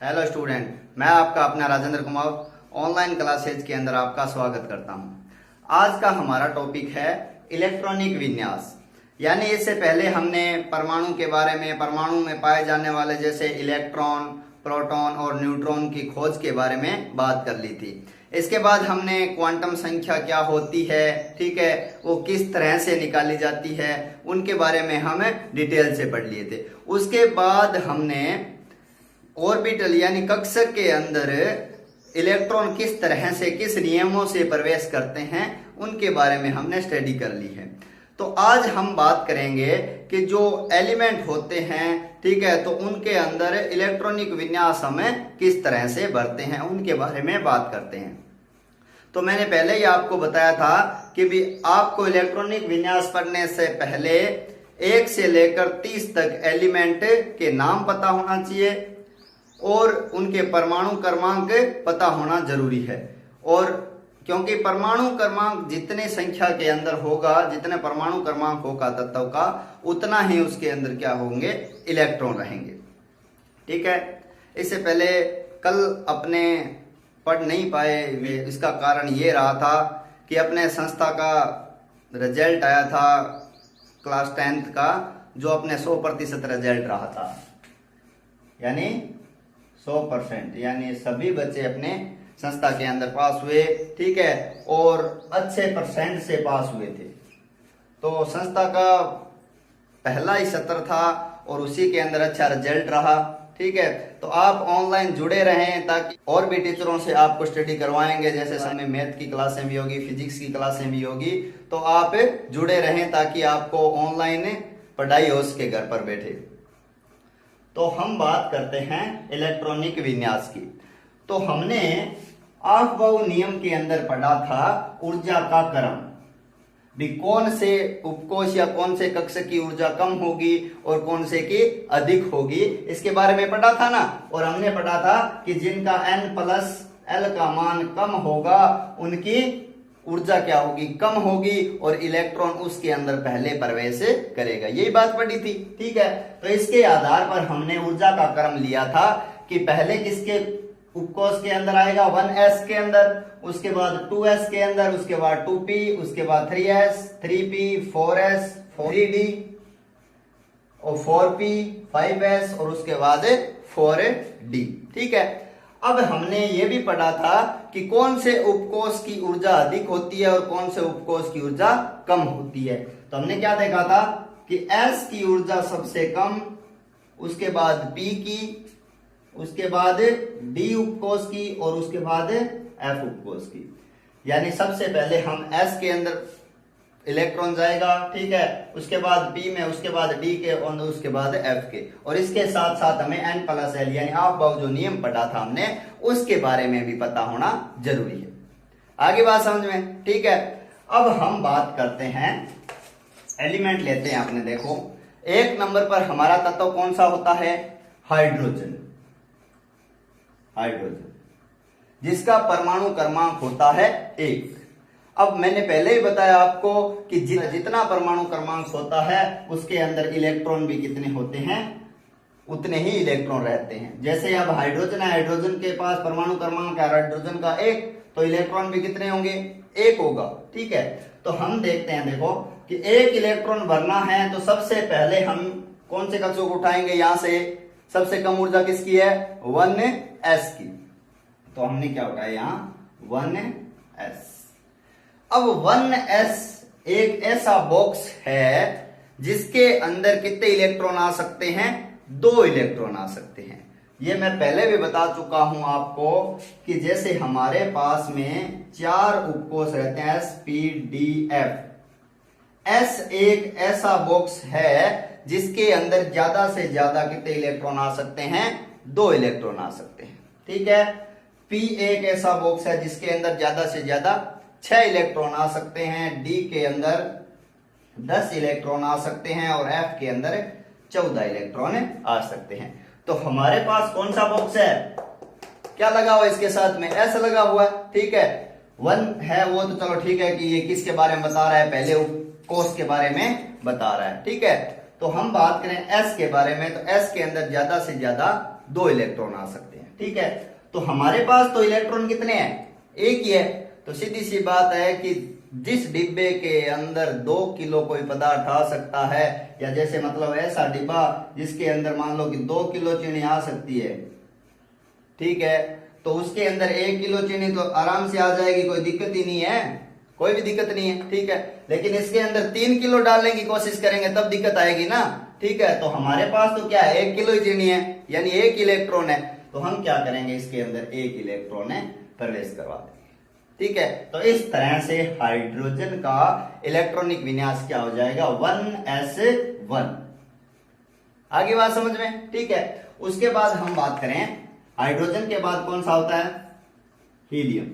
Hello student, मैं आपका अपना राजेंद्र कुमार ऑनलाइन क्लासेज के अंदर आपका स्वागत करता हूं। आज का हमारा टॉपिक है इलेक्ट्रॉनिक विन्यास। यानी इससे पहले हमने परमाणु के बारे में, परमाणु में पाए जाने वाले जैसे इलेक्ट्रॉन, प्रोटॉन और न्यूट्रॉन की खोज के बारे में बात कर ली थी। इसके बाद हमने क्वांटम संख्या क्या होती है, ठीक है, वो किस तरह से निकाली जाती है, उनके बारे में हम डिटेल से पढ़ लिए थे। उसके बाद हमने ऑर्बिटल यानी कक्षक के अंदर इलेक्ट्रॉन किस तरह से, किस नियमों से प्रवेश करते हैं, उनके बारे में हमने स्टडी कर ली है। तो आज हम बात करेंगे कि जो एलिमेंट होते हैं, ठीक है, तो उनके अंदर इलेक्ट्रॉनिक विन्यास हमें किस तरह से बढ़ते हैं, उनके बारे में बात करते हैं। तो मैंने पहले ही आपको बताया था कि भी आपको इलेक्ट्रॉनिक विन्यास पढ़ने से पहले 1 से लेकर 30 तक एलिमेंट के नाम पता होना चाहिए और उनके परमाणु क्रमांक पता होना जरूरी है। और क्योंकि परमाणु क्रमांक जितने संख्या के अंदर होगा, जितने परमाणु क्रमांक होगा तत्व का, उतना ही उसके अंदर क्या होंगे, इलेक्ट्रॉन रहेंगे। ठीक है। इससे पहले कल अपने पढ़ नहीं पाए, इसका कारण ये रहा था कि अपने संस्था का रिजल्ट आया था क्लास 10th का, जो अपने 100% रिजल्ट रहा था, यानी 100%, यानी सभी बच्चे अपने संस्था के अंदर पास हुए, ठीक है, और अच्छे परसेंट से पास हुए थे। तो संस्था का पहला ही सत्र था और उसी के अंदर अच्छा रिजल्ट रहा, ठीक है। तो आप ऑनलाइन जुड़े रहें ताकि और भी टीचरों से आपको स्टडी करवाएंगे, जैसे समय मैथ की क्लासें भी होगी, फिजिक्स की क्लासें भी होगी, तो आप जुड़े रहें ताकि आपको ऑनलाइन पढ़ाई हो सके घर पर बैठे। तो हम बात करते हैं इलेक्ट्रॉनिक विन्यास की। तो हमने अफबाउ नियम के अंदर पढ़ा था ऊर्जा का क्रम, भी कौन से उपकोष या कौन से कक्षक की ऊर्जा कम होगी और कौन से की अधिक होगी, इसके बारे में पढ़ा था ना। और हमने पढ़ा था कि जिनका n+L का मान कम होगा उनकी ऊर्जा क्या होगी, कम होगी, और इलेक्ट्रॉन उसके अंदर पहले प्रवेश करेगा। यही बात पढ़ी थी, ठीक है। तो इसके आधार पर हमने ऊर्जा का क्रम लिया था कि पहले किसके उपकोष के अंदर आएगा, 1s के अंदर, उसके बाद 2s के अंदर, उसके बाद 2p, उसके बाद 3s, 3p, 4s, 3d और 4p, 5s और उसके बाद 4d, ठीक है। अब हमने ये भी पढ़ा था कि कौन से उपकोष की ऊर्जा अधिक होती है और कौन से उपकोष की ऊर्जा कम होती है। तो हमने क्या देखा था कि S की ऊर्जा सबसे कम, उसके बाद P की, उसके बाद D उपकोष की और उसके बाद F उपकोष की। यानी सबसे पहले हम S के अंदर इलेक्ट्रॉन जाएगा, ठीक है, उसके बाद P में, उसके बाद D के और उसके बाद F के। और इसके साथ साथ हमें n+L यानी अफबाउ जो नियम पढ़ा था हमने, उसके बारे में भी पता होना जरूरी है। आगे बात समझ में, ठीक है। अब हम बात करते हैं, एलिमेंट लेते हैं। आपने देखो 1 नंबर पर हमारा तत्व कौन सा होता है, हाइड्रोजन, हाइड्रोजन, जिसका परमाणु क्रमांक होता है 1। अब मैंने पहले ही बताया आपको कि जितना परमाणु क्रमांक होता है उसके अंदर इलेक्ट्रॉन भी कितने होते हैं, उतने ही इलेक्ट्रॉन रहते हैं। जैसे अब हाइड्रोजन है, हाइड्रोजन के पास परमाणु क्रमांक है हाइड्रोजन का 1, तो इलेक्ट्रॉन भी कितने होंगे, 1 होगा, ठीक है। तो हम देखते हैं, देखो कि 1 इलेक्ट्रॉन भरना है तो सबसे पहले हम कौन से कक्षों को उठाएंगे, यहां से सबसे कम ऊर्जा किसकी है, 1s की। तो हमने क्या उठाया यहां, 1s। अब 1s एक ऐसा बॉक्स है जिसके अंदर कितने इलेक्ट्रॉन आ सकते हैं, 2 इलेक्ट्रॉन आ सकते हैं। ये मैं पहले भी बता चुका हूं आपको कि जैसे हमारे पास में 4 उपकोष रहते हैं s, p, d, f। s एक ऐसा बॉक्स है जिसके अंदर ज्यादा से ज्यादा कितने इलेक्ट्रॉन आ सकते हैं, 2 इलेक्ट्रॉन आ सकते हैं, ठीक है। p एक ऐसा बॉक्स है जिसके अंदर ज्यादा से ज्यादा 6 इलेक्ट्रॉन आ सकते हैं, D के अंदर 10 इलेक्ट्रॉन आ सकते हैं और F के अंदर 14 इलेक्ट्रॉन आ सकते हैं। तो हमारे पास कौन सा बॉक्स है, क्या लगा हुआ इसके साथ में, S लगा हुआ है, ठीक है। 1 है वो तो चलो ठीक है कि ये किसके बारे में बता रहा है, पहले उपकोष के बारे में बता रहा है, ठीक है। तो हम बात करें S के बारे में, तो S के अंदर ज्यादा से ज्यादा 2 इलेक्ट्रॉन आ सकते हैं। ठीक है। तो हमारे पास तो इलेक्ट्रॉन कितने हैं, एक ही है। तो सीधी सी बात है कि जिस डिब्बे के अंदर 2 किलो कोई पदार्थ आ सकता है, या जैसे मतलब ऐसा डिब्बा जिसके अंदर मान लो कि 2 किलो चीनी आ सकती है, ठीक है, तो उसके अंदर 1 किलो चीनी तो आराम से आ जाएगी, कोई दिक्कत ही नहीं है, कोई भी दिक्कत नहीं है, ठीक है। लेकिन इसके अंदर 3 किलो डालने की कोशिश करेंगे तब दिक्कत आएगी ना, ठीक है। तो हमारे पास तो क्या है, 1 किलो ही चीनी है, यानी 1 इलेक्ट्रॉन है। तो हम क्या करेंगे, इसके अंदर 1 इलेक्ट्रॉन प्रवेश करवा देंगे, ठीक है। तो इस तरह से हाइड्रोजन का इलेक्ट्रॉनिक विन्यास क्या हो जाएगा, 1s1। आगे बात समझ में, ठीक है। उसके बाद हम बात करें हाइड्रोजन के बाद कौन सा होता है, हीलियम,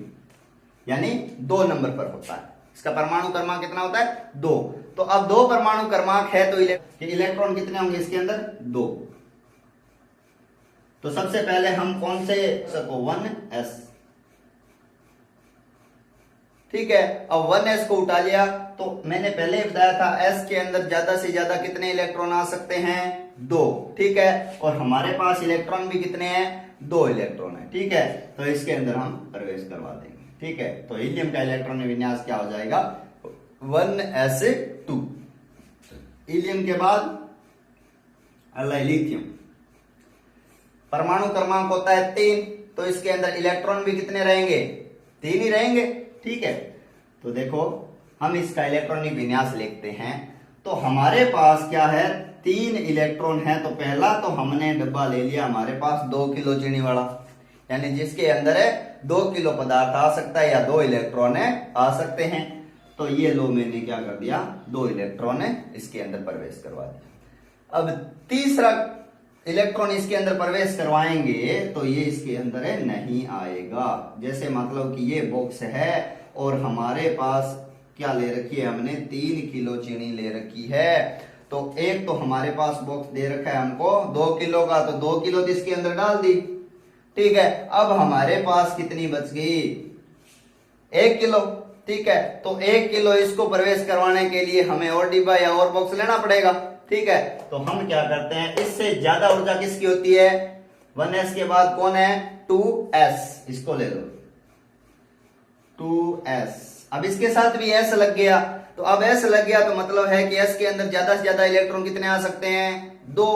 यानी 2 नंबर पर होता है। इसका परमाणु क्रमांक कितना होता है, 2। तो अब 2 परमाणु क्रमांक है तो इलेक्ट्रॉन कितने होंगे इसके अंदर, 2। तो सबसे पहले हम कौन से को 1s, ठीक है। अब 1s को उठा लिया तो मैंने पहले ही बताया था s के अंदर ज्यादा से ज्यादा कितने इलेक्ट्रॉन आ सकते हैं, 2, ठीक है। और हमारे पास इलेक्ट्रॉन भी कितने हैं, 2 इलेक्ट्रॉन है, ठीक है। तो इसके अंदर हम प्रवेश करवा देंगे, ठीक है। तो हीलियम का इलेक्ट्रॉनिक विन्यास क्या हो जाएगा, 1s2। हीलियम के बाद लिथियम, परमाणु क्रमांक होता है 3, तो इसके अंदर इलेक्ट्रॉन भी कितने रहेंगे, 3 ही रहेंगे, ठीक है। तो देखो हम इसका इलेक्ट्रॉनिक विन्यास लिखते हैं। तो हमारे पास क्या है, 3 इलेक्ट्रॉन है। तो पहला तो हमने डब्बा ले लिया हमारे पास 2 किलो चीनी वाला, यानी जिसके अंदर है 2 किलो पदार्थ आ सकता है या 2 इलेक्ट्रॉन आ सकते हैं। तो ये लो मैंने क्या कर दिया, 2 इलेक्ट्रॉन इसके अंदर प्रवेश करवा दिया। अब तीसरा इलेक्ट्रॉन इसके अंदर प्रवेश करवाएंगे तो ये इसके अंदर नहीं आएगा। जैसे मतलब कि ये बॉक्स है और हमारे पास क्या ले रखी है हमने, 3 किलो चीनी ले रखी है। तो एक तो हमारे पास बॉक्स दे रखा है हमको 2 किलो का, तो 2 किलो तो इसके अंदर डाल दी, ठीक है। अब हमारे पास कितनी बच गई, 1 किलो, ठीक है। तो 1 किलो इसको प्रवेश करवाने के लिए हमें और डिब्बा या और बॉक्स लेना पड़ेगा, ठीक है। तो हम क्या करते हैं, इससे ज्यादा ऊर्जा किसकी होती है, 1s के बाद कौन है, 2s, इसको ले लो 2s। अब इसके साथ भी s लग गया, तो अब s लग गया तो मतलब है कि s के अंदर ज्यादा से ज्यादा इलेक्ट्रॉन कितने आ सकते हैं, 2,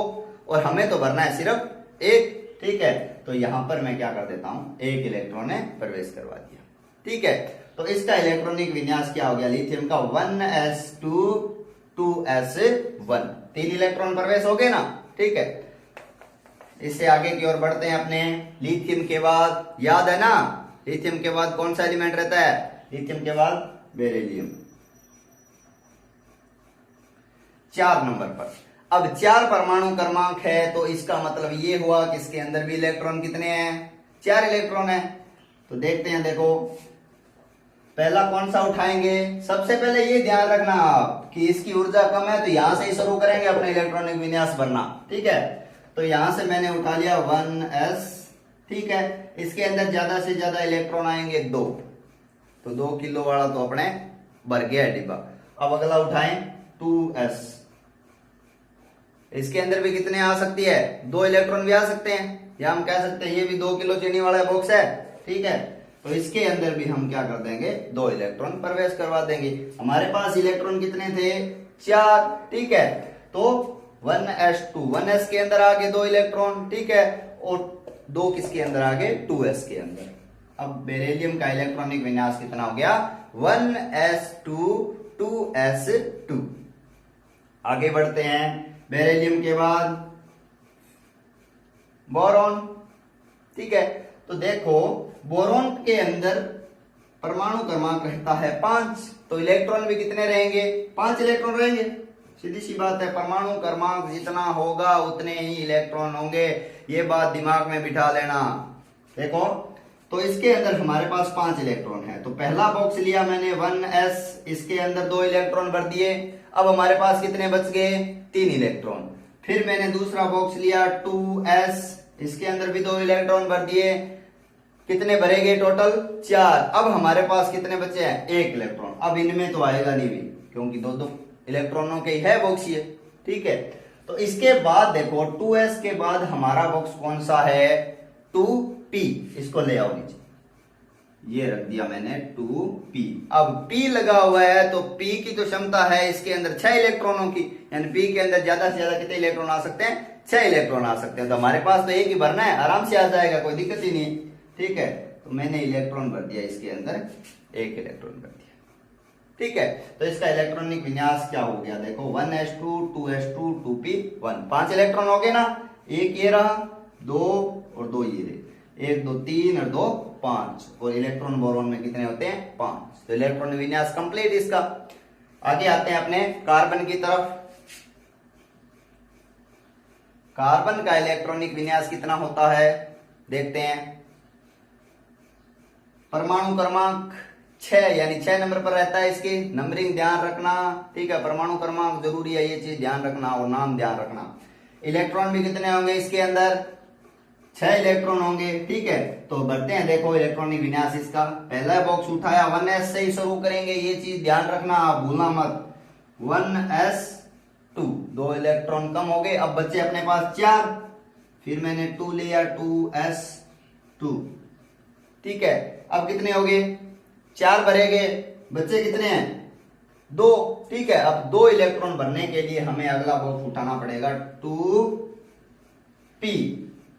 और हमें तो भरना है सिर्फ 1, ठीक है। तो यहां पर मैं क्या कर देता हूं, 1 इलेक्ट्रॉन प्रवेश करवा दिया, ठीक है। तो इसका इलेक्ट्रॉनिक विन्यास क्या हो गया, लिथियम का 1s2 2s1, 3 इलेक्ट्रॉन प्रवेश हो गए ना, ठीक है। इससे आगे की ओर बढ़ते हैं अपने। लिथियम के बाद याद है ना, लिथियम के बाद कौन सा एलिमेंट रहता है, लिथियम के बाद बेरिलियम, 4 नंबर पर। अब 4 परमाणु क्रमांक है, तो इसका मतलब ये हुआ कि इसके अंदर भी इलेक्ट्रॉन कितने हैं, 4 इलेक्ट्रॉन है। तो देखते हैं, देखो पहला कौन सा उठाएंगे, सबसे पहले ये ध्यान रखना आप कि इसकी ऊर्जा कम है, तो यहां से ही शुरू करेंगे अपने इलेक्ट्रॉनिक विन्यास भरना, ठीक है। तो यहां से मैंने उठा लिया 1s, ठीक है। इसके अंदर ज्यादा से ज्यादा इलेक्ट्रॉन आएंगे 2, तो 2 किलो वाला तो अपने भर गया है डिब्बा। अब अगला उठाएं 2s, इसके अंदर भी कितने आ सकती है, 2 इलेक्ट्रॉन भी आ सकते हैं, या हम कह सकते हैं ये भी 2 किलो चीनी वाला बॉक्स है, ठीक है। तो इसके अंदर भी हम क्या कर देंगे, 2 इलेक्ट्रॉन प्रवेश करवा देंगे। हमारे पास इलेक्ट्रॉन कितने थे, 4, ठीक है। तो 1s2, 1s के अंदर आ गए 2 इलेक्ट्रॉन, ठीक है, और 2 किसके अंदर आ गए, 2s के अंदर। अब बेरिलियम का इलेक्ट्रॉनिक विन्यास कितना हो गया, 1s2 2s2। आगे बढ़ते हैं, बेरिलियम के बाद बोरॉन, ठीक है। तो देखो बोरॉन के अंदर परमाणु क्रमांक रहता है 5, तो इलेक्ट्रॉन भी कितने रहेंगे, 5 इलेक्ट्रॉन रहेंगे, सीधी सी बात है। परमाणु क्रमांक जितना होगा उतने ही इलेक्ट्रॉन होंगे, ये बात दिमाग में बिठा लेना। देखो तो इसके अंदर हमारे पास 5 इलेक्ट्रॉन है, तो पहला बॉक्स लिया मैंने 1s, इसके अंदर 2 इलेक्ट्रॉन भर दिए। अब हमारे पास कितने बच गए, 3 इलेक्ट्रॉन। फिर मैंने दूसरा बॉक्स लिया 2s, इसके अंदर भी 2 इलेक्ट्रॉन भर दिए, कितने भरेंगे टोटल, 4। अब हमारे पास कितने बचे हैं, 1 इलेक्ट्रॉन। अब इनमें तो आएगा नहीं भी, क्योंकि 2 इलेक्ट्रॉनों के ही है बॉक्स ये, ठीक है। तो इसके बाद देखो 2s के बाद हमारा बॉक्स कौन सा है, 2 P, इसको ले आओ नीचे, ये रख दिया मैंने 2p। अब p लगा हुआ है तो p की तो क्षमता है इसके अंदर 6 इलेक्ट्रॉनों की, यानी p के अंदर ज्यादा से ज्यादा कितने इलेक्ट्रॉन आ सकते हैं, 6 इलेक्ट्रॉन आ सकते हैं। तो हमारे पास तो एक ही भरना है, आराम से आ जाएगा, कोई दिक्कत ही नहीं है। ठीक है, तो मैंने इलेक्ट्रॉन भर दिया इसके अंदर, एक इलेक्ट्रॉन भर दिया। ठीक है, तो इसका इलेक्ट्रॉनिक विन्यास क्या हो गया, देखो 1s2 2s2 2p1, 5 इलेक्ट्रॉन हो गए ना, एक ये रहा, 2 और 2 ये रहे, 1 2 3 और 2 5, और इलेक्ट्रॉन बोरॉन में कितने होते हैं, 5। तो इलेक्ट्रॉन विन्यास कंप्लीट इसका। आगे आते हैं अपने कार्बन की तरफ। कार्बन का इलेक्ट्रॉनिक विन्यास कितना होता है, देखते हैं। परमाणु क्रमांक 6, यानी 6 नंबर पर रहता है, इसकी नंबरिंग ध्यान रखना। ठीक है, परमाणु क्रमांक जरूरी है, ये चीज ध्यान रखना, और नाम ध्यान रखना। इलेक्ट्रॉन भी कितने होंगे इसके अंदर, 6 इलेक्ट्रॉन होंगे। ठीक है, तो बढ़ते हैं, देखो इलेक्ट्रॉनिक विन्यास इसका। पहला बॉक्स उठाया, 1s से ही शुरू करेंगे, ये चीज ध्यान रखना, आप भूलना मत। 1s2, 2 इलेक्ट्रॉन कम हो गए, अब बच्चे अपने पास 4, फिर मैंने 2 लिया, 2s2। ठीक है, अब कितने हो गए, 4 भरेंगे, बच्चे कितने हैं, 2। ठीक है, अब 2 इलेक्ट्रॉन भरने के लिए हमें अगला बॉक्स उठाना पड़ेगा, 2p।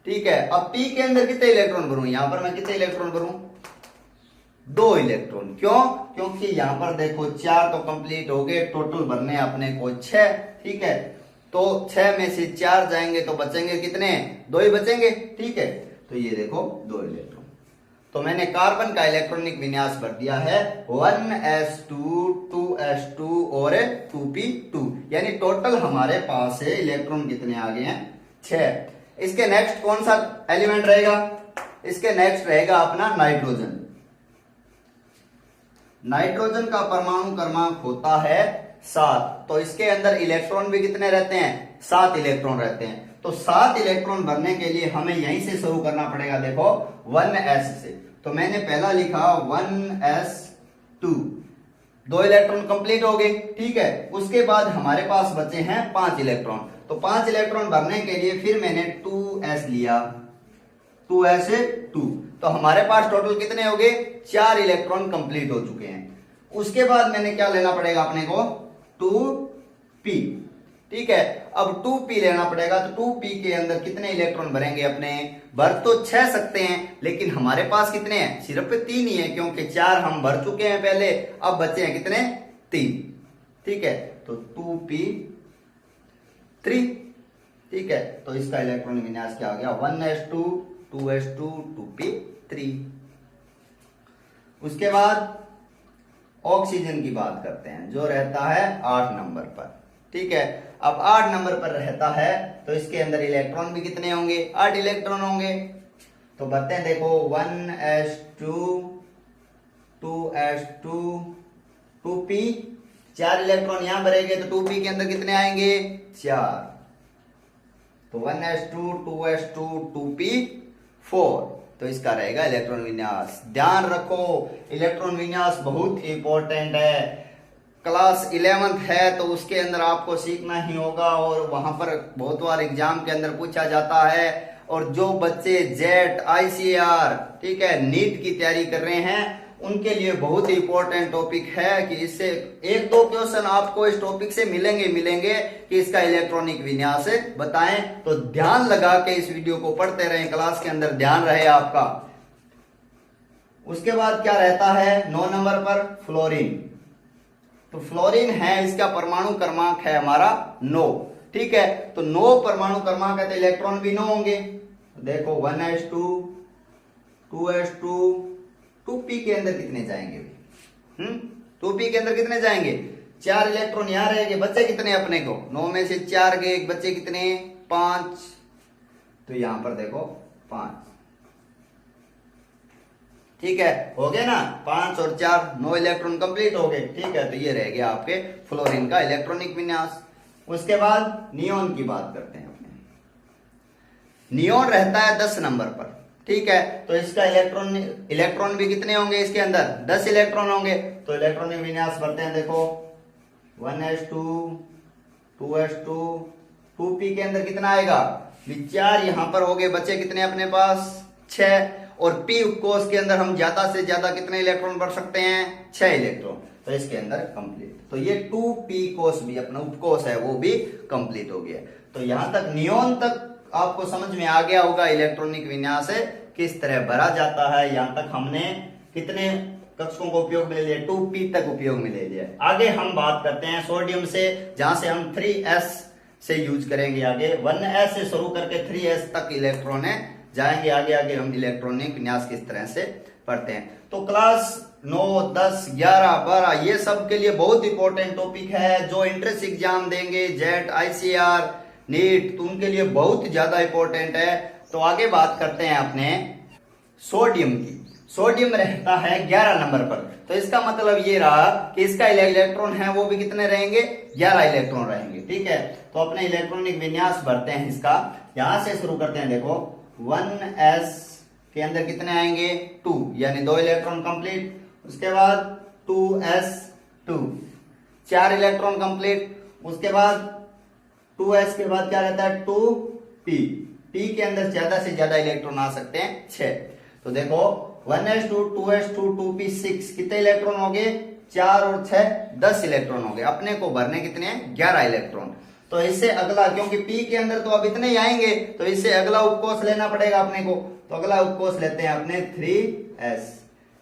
ठीक है, अब p के अंदर कितने इलेक्ट्रॉन भरूं, यहां पर मैं कितने इलेक्ट्रॉन भरूं, 2 इलेक्ट्रॉन। क्यों, क्योंकि यहां पर देखो 4 तो कंप्लीट हो गए, टोटल भरने अपने को 6। ठीक है, तो 6 में से 4 जाएंगे तो बचेंगे कितने, 2 ही बचेंगे। ठीक है, तो ये देखो 2 इलेक्ट्रॉन। तो मैंने कार्बन का इलेक्ट्रॉनिक विन्यास भर दिया है 1s2 2s2 और 2p2, यानी टोटल हमारे पास है इलेक्ट्रॉन कितने आ गए हैं, 6। इसके नेक्स्ट कौन सा एलिमेंट रहेगा, इसके नेक्स्ट रहेगा अपना नाइट्रोजन। नाइट्रोजन का परमाणु क्रमांक होता है 7, तो इसके अंदर इलेक्ट्रॉन भी कितने रहते हैं, 7 इलेक्ट्रॉन रहते हैं। तो 7 इलेक्ट्रॉन भरने के लिए हमें यहीं से शुरू करना पड़ेगा, देखो 1s से। तो मैंने पहला लिखा 1s2, 2 इलेक्ट्रॉन कंप्लीट हो गए। ठीक है, उसके बाद हमारे पास बचे हैं 5 इलेक्ट्रॉन, तो 5 इलेक्ट्रॉन भरने के लिए फिर मैंने 2s लिया, 2s2। तो हमारे पास टोटल कितने हो गए, 4 इलेक्ट्रॉन कंप्लीट हो चुके हैं। उसके बाद मैंने क्या लेना पड़ेगा अपने को, 2p। ठीक है, अब 2p लेना पड़ेगा, तो 2p के अंदर कितने इलेक्ट्रॉन भरेंगे अपने, भर तो 6 सकते हैं, लेकिन हमारे पास कितने हैं, सिर्फ 3 ही है, क्योंकि 4 हम भर चुके हैं पहले, अब बचे हैं कितने, 3। ठीक है, तो 2p3। ठीक है, तो इसका इलेक्ट्रॉनिक विन्यास क्या हो गया, 1s2 2s2 2p3। उसके बाद ऑक्सीजन की बात करते हैं, जो रहता है 8 नंबर पर। ठीक है, अब 8 नंबर पर रहता है, तो इसके अंदर इलेक्ट्रॉन भी कितने होंगे, 8 इलेक्ट्रॉन होंगे। तो बताते हैं, देखो 1s2 2s2 2p, 4 इलेक्ट्रॉन यहां भरेंगे, तो 2p के अंदर कितने आएंगे, 4। तो 1s2 2s2 2p4, तो इसका रहेगा इलेक्ट्रॉन विन्यास। ध्यान रखो, इलेक्ट्रॉन विन्यास बहुत इंपॉर्टेंट है। क्लास 11th है, तो उसके अंदर आपको सीखना ही होगा, और वहां पर बहुत बार एग्जाम के अंदर पूछा जाता है। और जो बच्चे जेट ICAR, ठीक है, नीट की तैयारी कर रहे हैं, उनके लिए बहुत ही इंपॉर्टेंट टॉपिक है कि इससे 1-2 क्वेश्चन आपको इस टॉपिक से मिलेंगे कि इसका इलेक्ट्रॉनिक विन्यास बताएं। तो ध्यान लगा के इस वीडियो को पढ़ते रहें, क्लास के अंदर ध्यान रहे आपका। उसके बाद क्या रहता है 9 नंबर पर, फ्लोरीन। तो फ्लोरीन है, इसका परमाणु क्रमांक है हमारा 9। ठीक है, तो 9 परमाणु क्रमांक है, तो इलेक्ट्रॉन भी 9 होंगे। देखो 1s2 2s2 2p के अंदर कितने जाएंगे, 2p के अंदर कितने जाएंगे, 4 इलेक्ट्रॉन यहां रहेंगे, बच्चे कितने अपने को, 9 में से 4 गए, बच्चे कितने, 5। तो यहां पर देखो 5। ठीक है, हो गए ना, 5 और 4 9 इलेक्ट्रॉन कंप्लीट हो गए। ठीक है, तो ये रह गया आपके फ्लोरीन का इलेक्ट्रॉनिक विन्यास। उसके बाद नियोन की बात करते हैं अपने। नियोन रहता है 10 नंबर पर। ठीक है, तो इसका इलेक्ट्रॉन भी कितने होंगे, इसके अंदर 10 इलेक्ट्रॉन होंगे। तो इलेक्ट्रॉनिक विन्यास करते हैं, देखो 1s2 2s2 2p के अंदर कितना आएगा, 4 यहां पर हो गए, बचे कितने अपने पास, 6। और पी उपकोष के अंदर हम ज्यादा से ज्यादा कितने इलेक्ट्रॉन भर सकते हैं? 6 इलेक्ट्रॉन। तो इसके अंदर कंप्लीट। तो ये 2p कोष भी अपना उपकोष है वो भी कंप्लीट हो गया। तो यहां तक नियोन तक आपको समझ में आ गया होगा इलेक्ट्रॉनिक विन्यास है किस तरह भरा जाता है। यहां तक हमने कितने कक्षकों को उपयोग में ले लिया? 2p तक उपयोग में ले लिया। आगे हम बात करते हैं सोडियम से, जहां से हम 3s से यूज करेंगे। आगे 1s से शुरू करके 3s तक इलेक्ट्रॉन जाएंगे। आगे आगे हम इलेक्ट्रॉनिक विन्यास किस तरह से पढ़ते हैं। तो क्लास 9, 10, 11, 12 ये सब के लिए बहुत इंपॉर्टेंट टॉपिक है। जो एंट्रेंस एग्जाम देंगे जेट, ICR, नीट, तो उनके लिए बहुत ज्यादा इंपॉर्टेंट है। तो आगे बात करते हैं अपने सोडियम की। सोडियम रहता है 11 नंबर पर। तो इसका मतलब ये रहा कि इसका इलेक्ट्रॉन है वो भी कितने रहेंगे? 11 इलेक्ट्रॉन रहेंगे। ठीक है, तो अपने इलेक्ट्रॉनिक विन्यास भरते हैं इसका। यहां से शुरू करते हैं। देखो 1s के अंदर कितने आएंगे? 2, यानी 2 इलेक्ट्रॉन कंप्लीट। उसके बाद 2s2, 4 इलेक्ट्रॉन कंप्लीट। उसके बाद 2s के बाद क्या रहता है? 2p। p के अंदर ज्यादा से ज्यादा इलेक्ट्रॉन आ सकते हैं 6। तो देखो 1s2, 2s2, 2p6 कितने इलेक्ट्रॉन हो गए? 4 और 6 10 इलेक्ट्रॉन हो गए। अपने को भरने कितने हैं? 11 इलेक्ट्रॉन। तो इससे अगला, क्योंकि p के अंदर तो अब इतने ही आएंगे, तो इससे अगला उपकोष लेना पड़ेगा अपने को। तो अगला उपकोष लेते हैं अपने 3s।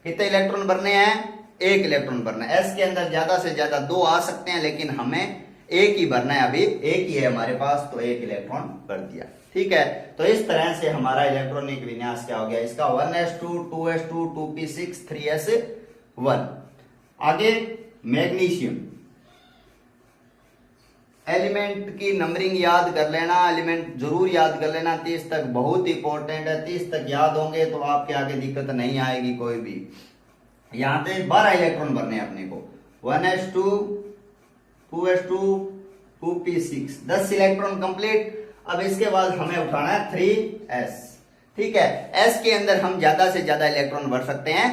कितने इलेक्ट्रॉन भरने हैं? 1 इलेक्ट्रॉन भरना है। s के अंदर ज्यादा से ज्यादा 2 आ सकते हैं, लेकिन हमें 1 ही भरना है। अभी 1 ही है हमारे पास, तो 1 इलेक्ट्रॉन भर दिया। ठीक है, तो इस तरह से हमारा इलेक्ट्रॉनिक विन्यास क्या हो गया? इसका 1s2, 2s2, 2p6, 3s1। आगे मैग्नीशियम एलिमेंट की नंबरिंग याद कर लेना, एलिमेंट जरूर याद कर लेना। 30 तक बहुत इंपॉर्टेंट है। 30 तक याद होंगे तो आपके आगे दिक्कत नहीं आएगी कोई भी। यहां पे 12 इलेक्ट्रॉन भरने हैं अपने को। 1s2, 2s2, 2p6, 10 electron complete. अब इसके बाद हमें उठाना है 3s। ठीक है, s के अंदर हम ज्यादा से ज्यादा इलेक्ट्रॉन भर सकते हैं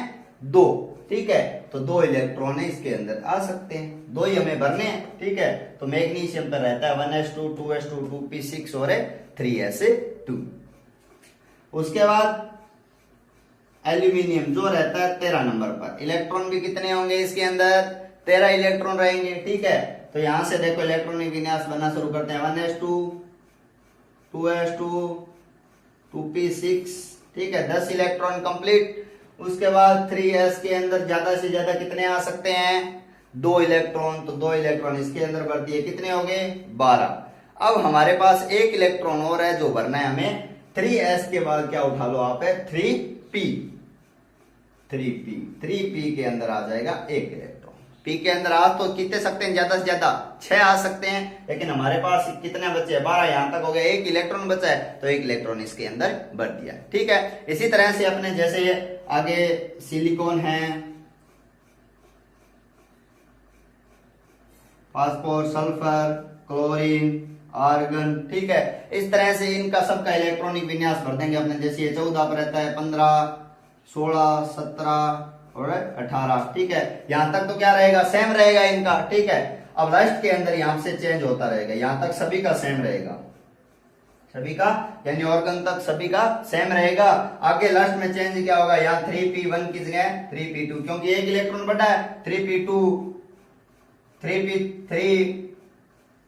2। ठीक है, तो 2 इलेक्ट्रॉन इसके अंदर आ सकते हैं, 2 ही हमें भरने हैं। ठीक है, तो मैग्नीशियम पर रहता है 1s2, 2s2, 2p6 और 3s2। उसके बाद एल्यूमिनियम जो रहता है 13 नंबर पर। इलेक्ट्रॉन भी कितने होंगे इसके अंदर? 13 इलेक्ट्रॉन रहेंगे। ठीक है, तो यहां से देखो इलेक्ट्रॉनिक विन्यास बनना शुरू करते हैं। 1s2, 2s2, 2p6। ठीक है, 10 इलेक्ट्रॉन कंप्लीट। उसके बाद 3s के अंदर ज्यादा से ज्यादा कितने आ सकते हैं? 2 इलेक्ट्रॉन। तो 2 इलेक्ट्रॉन इसके अंदर भर दिए। कितने हो गए? 12। अब हमारे पास 1 इलेक्ट्रॉन और है जो भरना है हमें। 3s के बाद क्या उठा लो आप? 3p। 3p के अंदर आ जाएगा 1 इलेक्ट्रॉन। p के अंदर आ तो कितने सकते हैं? ज्यादा से ज्यादा 6 आ सकते हैं, लेकिन हमारे पास कितने बचे हैं? 12। यहां तक हो गया, 1 इलेक्ट्रॉन बचा है, तो 1 इलेक्ट्रॉन इसके अंदर भर दिया। ठीक है, इसी तरह से अपने जैसे आगे सिलिकॉन है, फास्फोर, सल्फर, क्लोरीन, आर्गन। ठीक है, इस तरह से इनका सबका इलेक्ट्रॉनिक विन्यास भर देंगे अपने। जैसे ये 14 पर रहता है, 15, 16, 17 और 18। ठीक है, यहां तक तो क्या रहेगा? सेम रहेगा इनका। ठीक है, अब लास्ट के अंदर यहां से चेंज होता रहेगा। यहां तक सभी का सेम रहेगा, सभी का, यानी ऑर्गन तक सभी का सेम रहेगा। आगे लास्ट में चेंज क्या होगा? यहाँ 3p1 की जगह 3p2, क्योंकि 1 इलेक्ट्रॉन बढ़ा है। 3p2, 3p3,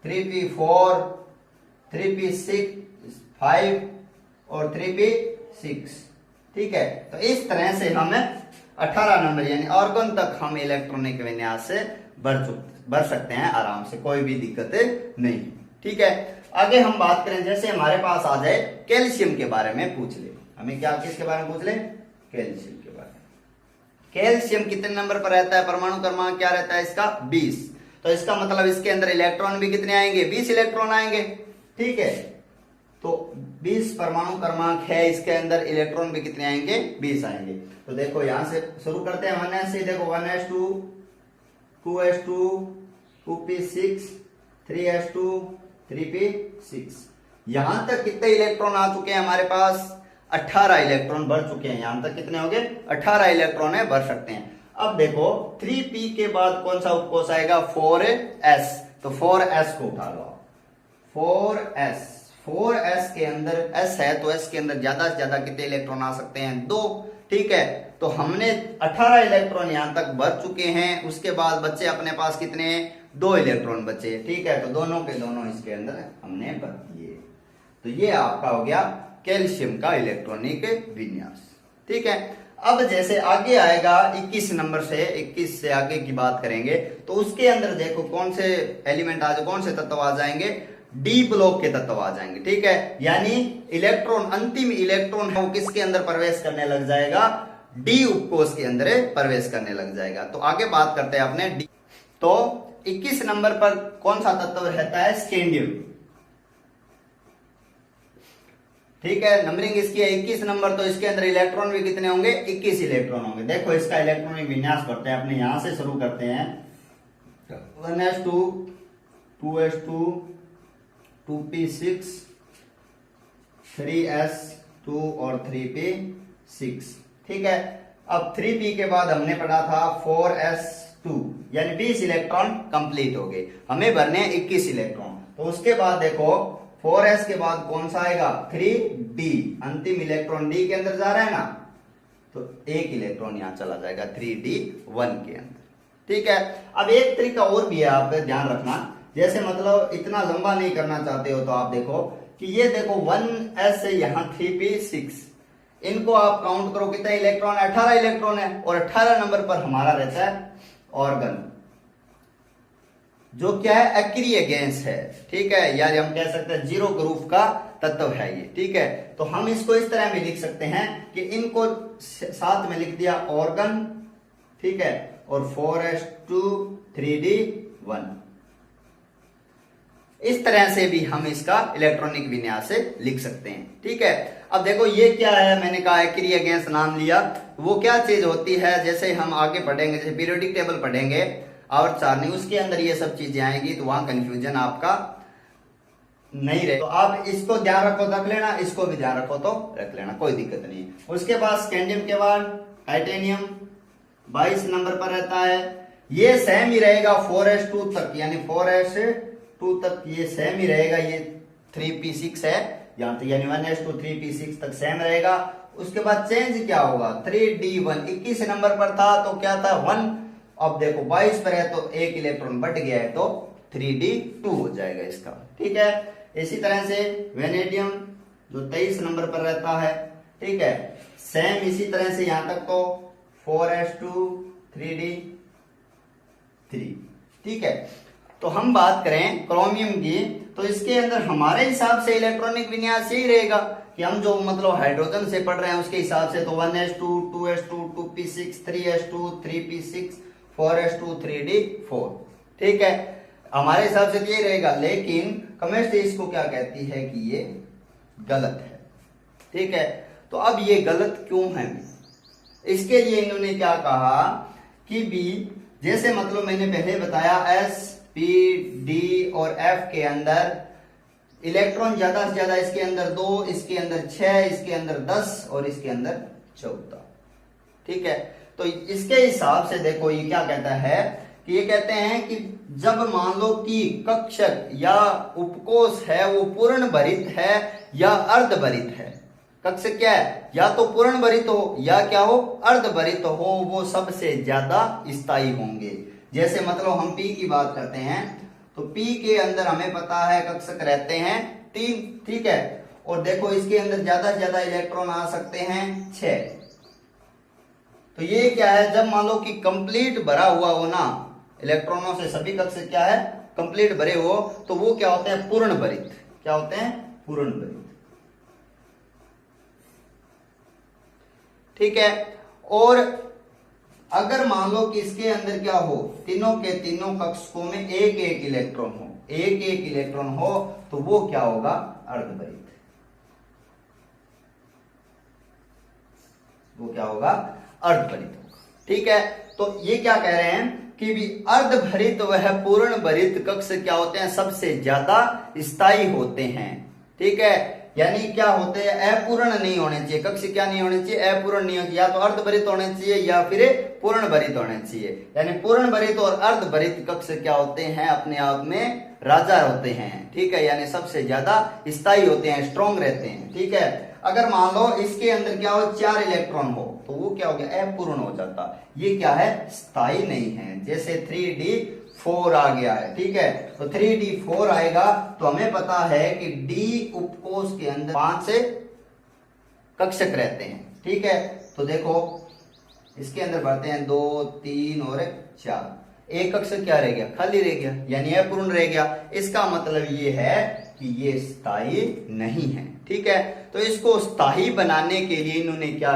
3p4, 3p5 और 3p6। ठीक है, तो इस तरह से हम 18 नंबर यानी ऑर्गन तक हम इलेक्ट्रॉनिक विन्यास से भर सकते हैं आराम से, कोई भी दिक्कत नहीं। ठीक है, आगे हम बात करें, जैसे हमारे पास आ जाए कैल्शियम के बारे में पूछ ले। हमें क्या किसके बारे में पूछ ले? कैल्शियम के बारे में। कैल्शियम कितने नंबर पर रहता है? परमाणु क्रमांक क्या रहता है इसका? 20। तो इसका मतलब इसके अंदर इलेक्ट्रॉन भी कितने आएंगे? 20 इलेक्ट्रॉन आएंगे। ठीक है, तो 20 परमाणु क्रमांक है इसके अंदर, इलेक्ट्रॉन भी कितने आएंगे? 20 आएंगे। तो देखो यहां से शुरू करते हैं 1s से। देखो 1s2, 2s2, 2p6, 3s2, 3p6। यहां तक कितने इलेक्ट्रॉन आ चुके हैं हमारे पास? 18 इलेक्ट्रॉन भर चुके हैं। यहां तक कितने हो गए? 18 इलेक्ट्रॉन है, भर सकते हैं। अब देखो 3p के बाद कौन सा उपकोष आएगा? 4s। तो 4s को उठा लो। 4s के अंदर S है तो S के अंदर ज्यादा से ज्यादा कितने इलेक्ट्रॉन आ सकते हैं? 2। ठीक है, तो हमने 18 इलेक्ट्रॉन यहां तक भर चुके हैं, उसके बाद बच्चे अपने पास कितने? 2 इलेक्ट्रॉन बचे। ठीक है, तो दोनों के दोनों इसके अंदर हमने भर दिए। तो ये आपका हो गया कैल्शियम का इलेक्ट्रॉनिक विन्यास। ठीक है, अब जैसे आगे आएगा 21 नंबर से, 21 से आगे की बात करेंगे तो उसके अंदर देखो कौन से एलिमेंट आ जाए, कौन से तत्व आ जाएंगे? डी ब्लॉक के तत्व आ जाएंगे। ठीक है, यानी इलेक्ट्रॉन, अंतिम इलेक्ट्रॉन है वो किसके अंदर प्रवेश करने लग जाएगा? डी उपकोष के अंदर प्रवेश करने लग जाएगा। तो आगे बात करते हैं अपने डी। तो 21 नंबर पर कौन सा तत्व रहता है? स्कैंडियम। ठीक है, नंबरिंग इसकी है 21 नंबर, तो इसके अंदर इलेक्ट्रॉन भी कितने होंगे? 21 इलेक्ट्रॉन होंगे। देखो इसका इलेक्ट्रॉनिक विन्यास करते हैं, अपने यहां से शुरू करते हैं। 1s2 2s2 2p6 3s2 और 3p6। ठीक है, अब 3p के बाद हमने पढ़ा था 4s2, यानी 20 इलेक्ट्रॉन कंप्लीट हो गए, हमें भरने हैं 21 इलेक्ट्रॉन। तो उसके बाद देखो 4s के बाद कौन सा आएगा? 3d, अंतिम इलेक्ट्रॉन d के अंदर जा रहा है ना, तो एक इलेक्ट्रॉन यहां चला जाएगा 3d1 के अंदर। ठीक है, अब एक तरीका और भी है, आप ध्यान रखना, जैसे मतलब इतना लंबा नहीं करना चाहते हो तो आप देखो कि ये देखो 1s से यहां 3p6, इनको आप काउंट करो कितने इलेक्ट्रॉन? 18 इलेक्ट्रॉन है, और 18 नंबर पर हमारा रहता है ऑर्गन, जो क्या है? अक्रिय गैस है। ठीक है, यार हम कह सकते हैं जीरो ग्रुप का तत्व है ये। ठीक है, तो हम इसको इस तरह में लिख सकते हैं कि इनको साथ में लिख दिया ऑर्गन। ठीक है, और 4s2 3d1, इस तरह से भी हम इसका इलेक्ट्रॉनिक विन्यास से लिख सकते हैं। ठीक है, अब देखो ये क्या है? मैंने कहा अक्रिय गैस नाम लिया, वो क्या चीज होती है? जैसे हम आगे पढ़ेंगे, जैसे पीरियोडिक टेबल पढ़ेंगे और सारणी, उसके अंदर ये सब चीजें आएंगी, तो वहां कंफ्यूजन आपका नहीं रहे। तो आप इसको ध्यान रखो, रख लेना, इसको भी ध्यान रखो तो रख लेना, कोई दिक्कत नहीं। उसके बाद स्कैंडियम के बाद टाइटेनियम 22 नंबर पर रहता है, ये सेम ही रहेगा 4s2 तक, यानी 4s2 तक ये सेम ही रहेगा। ये 3p6 है यहां तक, यानी 1s2 3p6 तक सेम रहेगा। उसके बाद चेंज क्या होगा? 3d1, 21 नंबर पर था तो क्या था? 1, अब देखो 22 पर है तो एक इलेक्ट्रॉन बढ़ गया है, तो 3d2 हो जाएगा इसका। ठीक है, इसी तरह से वेनेडियम जो 23 नंबर पर रहता है, ठीक है, सेम इसी तरह से यहां तक तो 4s2 3d3। ठीक है, तो हम बात करें क्रोमियम की, तो इसके अंदर हमारे हिसाब से इलेक्ट्रॉनिक विन्यास यही रहेगा कि हम जो मतलब हाइड्रोजन से पढ़ रहे हैं उसके हिसाब से, तो 1s2 2s2 2p6 3s2 3p6 4s2 3d4। ठीक है, हमारे हिसाब से ये रहेगा, लेकिन केमिस्ट्री इसको क्या कहती है कि ये गलत है। ठीक है, तो अब ये गलत क्यों है? इसके लिए इन्होंने क्या कहा कि बी, जैसे मतलब मैंने पहले बताया S P D और F के अंदर इलेक्ट्रॉन ज्यादा से ज्यादा, इसके अंदर 2, इसके अंदर 6, इसके अंदर 10 और इसके अंदर 14। ठीक है, तो इसके हिसाब से देखो ये क्या कहता है कि ये कहते हैं कि जब मान लो कि कक्षक या उपकोष है वो पूर्ण भरित है या अर्धभरित है, कक्षक क्या है? या तो पूर्ण भरित हो या क्या हो? अर्धभरित हो, वो सबसे ज्यादा स्थायी होंगे। जैसे मतलब हम P की बात करते हैं तो P के अंदर हमें पता है कक्षक रहते हैं 3। ठीक है, और देखो इसके अंदर ज्यादा से ज्यादा इलेक्ट्रॉन आ सकते हैं 6। तो ये क्या है? जब मान लो कि कंप्लीट भरा हुआ हो ना इलेक्ट्रॉनों से, सभी कक्षक क्या है? कंप्लीट भरे हो, तो वो क्या होते हैं? पूर्ण भरित। क्या होते हैं? पूर्ण भरित। ठीक है, और अगर मान लो कि इसके अंदर क्या हो, तीनों के तीनों कक्षकों में एक एक इलेक्ट्रॉन हो, एक एक इलेक्ट्रॉन हो, तो वो क्या होगा? अर्धभरित। वो क्या होगा? अर्धभरित होगा। ठीक है, तो ये क्या कह रहे हैं कि भी अर्धभरित वह पूर्ण भरित कक्ष क्या होते हैं? सबसे ज्यादा स्थायी होते हैं। ठीक है, यानी क्या होते हैं, अपूर्ण नहीं होने चाहिए, कक्ष क्या नहीं होने चाहिए, अपूर्ण नहीं होने चाहिए, या तो अर्धभरित होने चाहिए या फिर पूर्ण भरित होने चाहिए। यानी पूर्ण भरित और अर्धभरित कक्ष क्या होते हैं, अपने आप में राजा होते हैं, ठीक है, यानी सबसे ज्यादा स्थायी होते हैं, स्ट्रॉन्ग रहते हैं, ठीक है। अगर मान लो इसके अंदर क्या हो, 4 इलेक्ट्रॉन हो तो वो क्या हो गया, अपूर्ण हो जाता, ये क्या है, स्थायी नहीं है। जैसे 3d4 आ गया है, ठीक है, तो 3d4 आएगा तो हमें पता है कि d उपकोष के अंदर 5 कक्षक रहते हैं, ठीक है। तो देखो इसके अंदर बढ़ते हैं 2 3 और 4, एक कक्षक क्या रह गया, खाली रह गया, यानी अपूर्ण रह गया। इसका मतलब ये है कि ये स्थायी नहीं है, ठीक है। तो इसको स्थायी बनाने के लिए इन्होंने क्या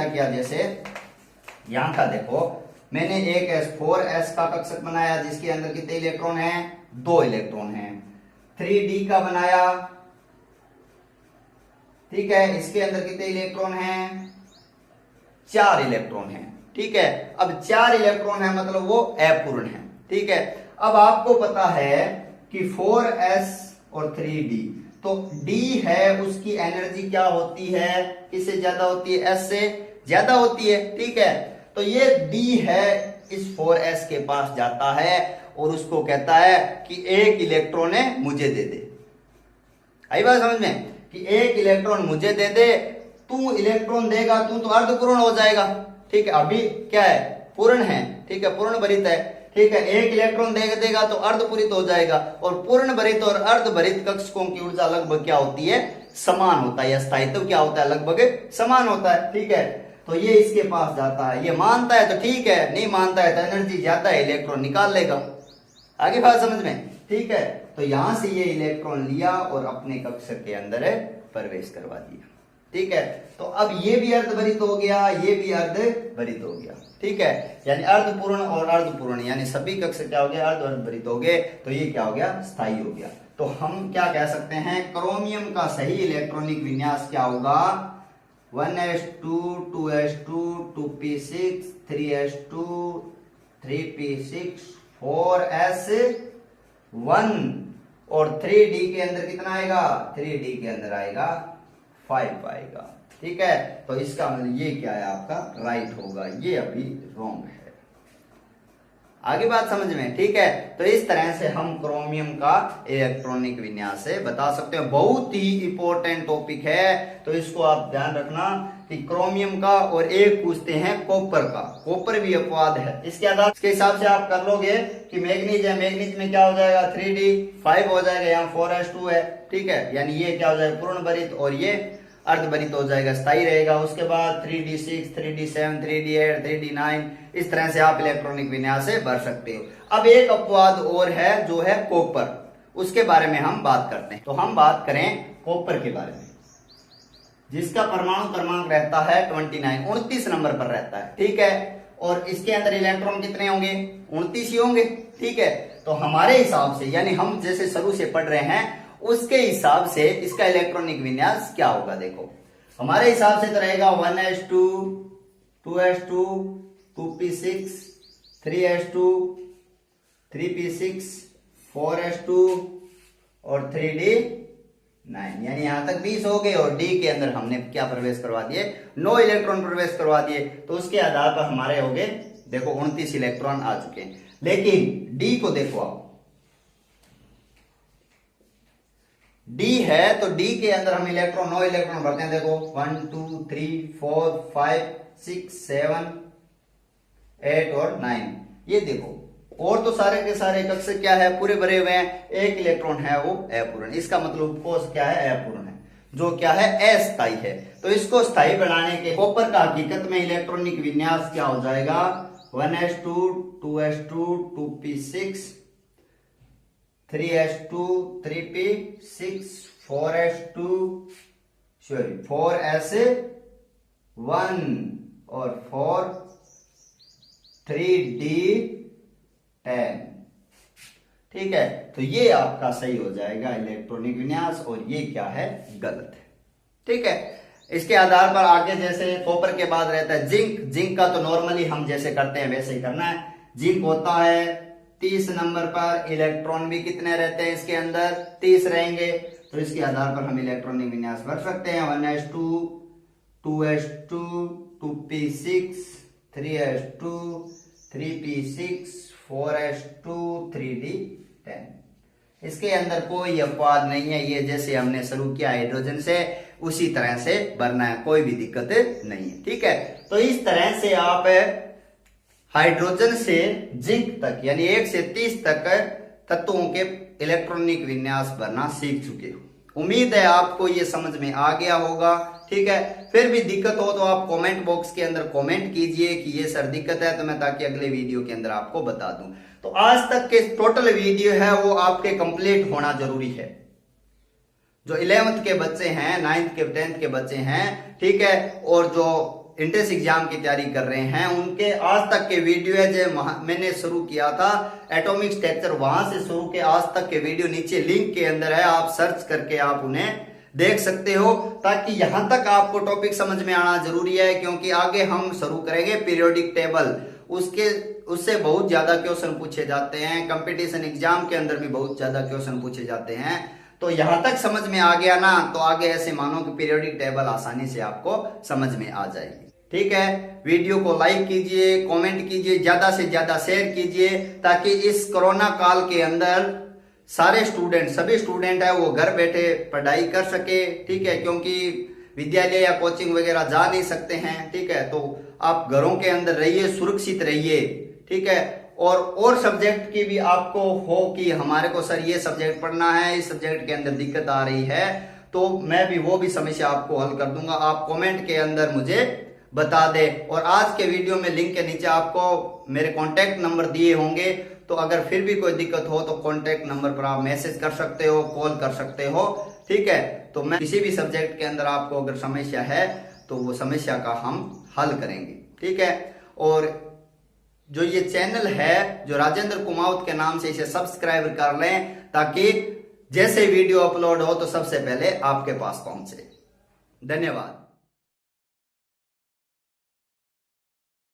किया, जैसे यहां का देखो, मैंने एक S4s का कक्षक बनाया जिसके अंदर कितने इलेक्ट्रॉन हैं, 2 इलेक्ट्रॉन हैं। 3d का बनाया, ठीक है, इसके अंदर कितने इलेक्ट्रॉन हैं, 4 इलेक्ट्रॉन हैं, ठीक है। अब 4 इलेक्ट्रॉन है मतलब वो अपूर्ण है, ठीक है। अब आपको पता है कि 4s और 3d, तो d है उसकी एनर्जी क्या होती है, किससे ज्यादा होती है, s से ज्यादा होती है, ठीक है। तो ये d है इस 4s के पास जाता है और उसको कहता है कि एक इलेक्ट्रॉन है मुझे दे दे। आई बात समझ में, कि एक इलेक्ट्रॉन मुझे दे दे, तू इलेक्ट्रॉन देगा तू तो अर्धपूर्ण हो जाएगा, ठीक है। अभी क्या है, पूर्ण है, ठीक है, पूर्ण भरित है, ठीक है। एक इलेक्ट्रॉन देगा तो अर्धपूरित हो जाएगा, और पूर्ण भरित और अर्धभरित कक्षकों की ऊर्जा लगभग क्या होती है, समान होता है, या स्थायित्व क्या होता है, लगभग समान होता है, ठीक है। तो ये इसके पास जाता है, ये मानता है तो ठीक है, नहीं मानता है तो एनर्जी ज्यादा है, इलेक्ट्रॉन निकाल लेगा। आगे बात समझ में, ठीक है। तो यहां से ये इलेक्ट्रॉन लिया और अपने कक्षक के अंदर प्रवेश करवा दिया, ठीक है। तो अब ये भी अर्धभरित हो गया, ये भी अर्धभरित हो गया, ठीक है। यानी अर्धपूर्ण और अर्धपूर्ण यानी सभी कक्षक क्या हो गया, अर्धभरित हो गए, तो ये क्या हो गया, स्थायी हो गया। तो हम क्या कह सकते हैं, क्रोमियम का सही इलेक्ट्रॉनिक विन्यास क्या होगा, 1s2 2s2 2p6 3s2 3p6 4s1, और 3d के अंदर कितना आएगा, 3d के अंदर आएगा 5 आएगा, ठीक है। तो इसका मतलब ये क्या है, आपका राइट होगा, ये अभी रॉन्ग है। आगे बात समझ में, ठीक है। तो इस तरह से हम क्रोमियम का इलेक्ट्रॉनिक विन्यास से बता सकते हैं, बहुत ही इंपॉर्टेंट टॉपिक है, तो इसको आप ध्यान रखना कि क्रोमियम का, और एक पूछते हैं कॉपर का, कॉपर भी अपवाद है, इसके आधार के हिसाब से आप कर लोगे कि मैग्नीज है, मैग्नीज में क्या हो जाएगा, 3d5 हो जाएगा, यहाँ 4s2 है, ठीक है, यानी ये क्या हो जाएगा, पूर्ण भरित, और ये अर्धभरित हो जाएगा, स्थायी रहेगा। उसके बाद 3d6 3d7 3d8 3d9, इस तरह से आप इलेक्ट्रॉनिक विन्यास से भर सकते हो। अब एक अपवाद और है जो है कॉपर, उसके बारे में हम बात करते हैं। तो हम बात करें कॉपर के बारे में, जिसका परमाणु क्रमांक रहता है 29 नंबर पर रहता है, ठीक है। और इसके अंदर इलेक्ट्रॉन कितने होंगे, 29 ही होंगे, ठीक है। तो हमारे हिसाब से, यानी हम जैसे शुरू से पढ़ रहे हैं उसके हिसाब से इसका इलेक्ट्रॉनिक विन्यास क्या होगा, देखो हमारे हिसाब से तो रहेगा 1s2 2s2 2p6 3s2 3p6 4s2 और 3d9, यानी यहां तक 20 हो गए, और डी के अंदर हमने क्या प्रवेश करवा दिए, 9 इलेक्ट्रॉन प्रवेश करवा दिए। तो उसके आधार पर हमारे हो गए देखो 29 इलेक्ट्रॉन आ चुके हैं। लेकिन डी को देखो आप, डी है तो डी के अंदर हम इलेक्ट्रॉन 9 इलेक्ट्रॉन भरते हैं, देखो 1 2 3 4 5 6 7 8 और 9, ये देखो, और तो सारे के सारे कक्षक क्या है, पूरे भरे हुए हैं, एक इलेक्ट्रॉन है वो अपूर्ण, इसका मतलब कोष क्या है, अपूर्ण है, जो क्या है, अस्थायी है। तो इसको स्थायी बनाने के कॉपर का हकीकत में इलेक्ट्रॉनिक विन्यास क्या हो जाएगा, 1s2 2s2 2p6 3s2 3p6 4s2 4s1 और 3d10, ठीक है। तो ये आपका सही हो जाएगा इलेक्ट्रॉनिक विन्यास, और ये क्या है, गलत है, ठीक है। इसके आधार पर आगे जैसे कॉपर के बाद रहता है जिंक, जिंक का तो नॉर्मली हम जैसे करते हैं वैसे ही करना है। जिंक होता है 30 नंबर पर, इलेक्ट्रॉन भी कितने रहते हैं इसके अंदर, 30 रहेंगे। तो इसके आधार पर हम इलेक्ट्रॉनिक विन्यास भर सकते हैं। 1s2, 2s2, 2p6, 3s2, 3p6, 4s2, 3d10। इसके अंदर कोई अपवाद नहीं है, ये जैसे हमने शुरू किया हाइड्रोजन से उसी तरह से भरना है, कोई भी दिक्कत नहीं है। ठीक है, तो इस तरह से आप हाइड्रोजन से जिंक तक यानी 1 से 30 तक तत्वों के इलेक्ट्रॉनिक विन्यास भरना सीख चुके हो। उम्मीद है आपको ये समझ में आ गया होगा। ठीक है, फिर भी दिक्कत हो तो आप कमेंट बॉक्स के अंदर कमेंट कीजिए कि ये सर दिक्कत है, तो मैं ताकि अगले वीडियो के अंदर आपको बता दूं। तो आज तक के टोटल वीडियो है वो आपके कंप्लीट होना जरूरी है। जो 11th के बच्चे हैं, 9th के 10th के बच्चे हैं, ठीक है, और जो इंट्रेंस एग्जाम की तैयारी कर रहे हैं, उनके आज तक के वीडियो है जो मैंने शुरू किया था एटॉमिक स्ट्रक्चर, वहां से शुरू के आज तक के वीडियो नीचे लिंक के अंदर है, आप सर्च करके आप उन्हें देख सकते हो, ताकि यहां तक आपको टॉपिक समझ में आना जरूरी है। क्योंकि आगे हम शुरू करेंगे पीरियोडिक टेबल, उससे बहुत ज्यादा क्वेश्चन पूछे जाते हैं, कंपटीशन एग्जाम के अंदर भी बहुत ज्यादा क्वेश्चन पूछे जाते हैं। तो यहां तक समझ में आ गया ना, तो आगे ऐसे मानो कि पीरियोडिक टेबल आसानी से आपको समझ में आ जाएगी। ठीक है, वीडियो को लाइक कीजिए, कमेंट कीजिए, ज्यादा से ज्यादा शेयर कीजिए, ताकि इस कोरोना काल के अंदर सारे स्टूडेंट, सभी स्टूडेंट है वो घर बैठे पढ़ाई कर सके। ठीक है, क्योंकि विद्यालय या कोचिंग वगैरह जा नहीं सकते हैं। ठीक है, तो आप घरों के अंदर रहिए, सुरक्षित रहिए। ठीक है, और सब्जेक्ट की भी आपको हो कि हमारे को सर ये सब्जेक्ट पढ़ना है, इस सब्जेक्ट के अंदर दिक्कत आ रही है, तो मैं भी वो भी समस्या आपको हल कर दूंगा। आप कमेंट के अंदर मुझे बता दे। और आज के वीडियो में लिंक के नीचे आपको मेरे कॉन्टेक्ट नंबर दिए होंगे, तो अगर फिर भी कोई दिक्कत हो तो कॉन्टेक्ट नंबर पर आप मैसेज कर सकते हो, कॉल कर सकते हो। ठीक है, तो मैं किसी भी सब्जेक्ट के अंदर आपको अगर समस्या है तो वो समस्या का हम हल करेंगे। ठीक है, और जो ये चैनल है जो राजेंद्र कुमावत के नाम से, इसे सब्सक्राइब कर लें, ताकि जैसे वीडियो अपलोड हो तो सबसे पहले आपके पास पहुंचे। धन्यवाद।